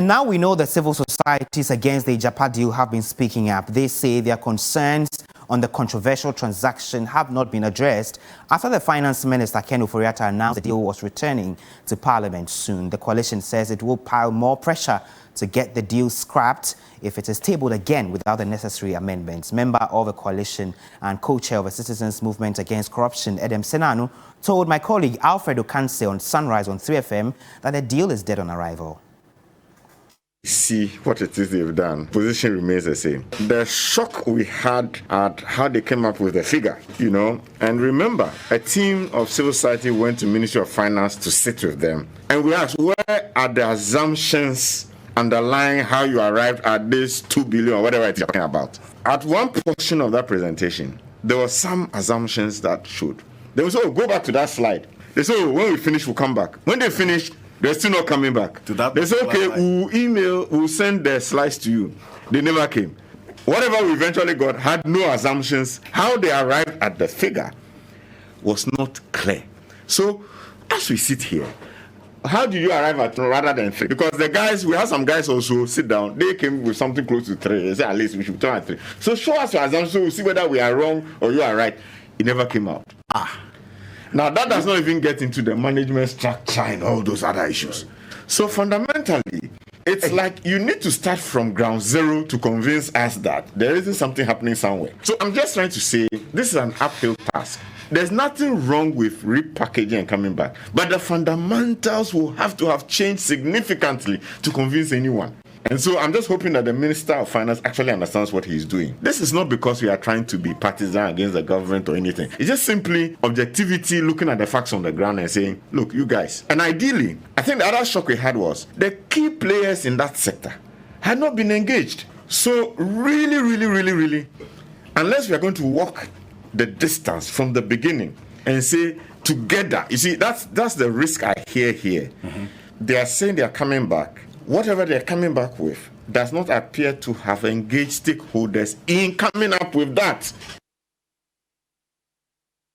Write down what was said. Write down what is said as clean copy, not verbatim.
And now we know that civil societies against the Agyapa deal have been speaking up. They say their concerns on the controversial transaction have not been addressed after the Finance Minister Ken Ofori-Atta announced the deal was returning to Parliament soon. The coalition says it will pile more pressure to get the deal scrapped if it is tabled again without the necessary amendments. Member of the coalition and co-chair of the Citizens Movement Against Corruption, Edem Senanu, told my colleague Alfred Okanse on Sunrise on 3FM that the deal is dead on arrival. See what it is they've done. Position remains the same. The shock we had at how they came up with the figure, and remember, a team of civil society went to Ministry of Finance to sit with them, and we asked, where are the assumptions underlying how you arrived at this 2 billion or whatever it is you're talking about? At one portion of that presentation, there were some assumptions that showed. They would say, go back to that slide. They said, when we finish, we'll come back. When they finished, they're still not coming back. They said, okay, we'll send the slides to you. They never came. Whatever we eventually got had no assumptions. How they arrived at the figure was not clear. So, as we sit here, how do you arrive at rather than 3? Because the guys, we had some guys also sit down. They came with something close to 3. They said, at least we should turn at 3. So show us your assumptions so we'll see whether we are wrong or you are right. It never came out. Now, that does not even get into the management structure and all those other issues. So, fundamentally, it's like you need to start from ground zero to convince us that there isn't something happening somewhere. So, I'm just trying to say this is an uphill task. There's nothing wrong with repackaging and coming back. But the fundamentals will have to have changed significantly to convince anyone. And so I'm just hoping that the Minister of Finance actually understands what he's doing. This is not because we are trying to be partisan against the government or anything. It's just simply objectivity, looking at the facts on the ground and saying, look, you guys. And ideally, I think the other shock we had was the key players in that sector had not been engaged. So really, unless we are going to walk the distance from the beginning and say together, you see, that's the risk I hear here. They are saying they are coming back. Whatever they're coming back with does not appear to have engaged stakeholders in coming up with that.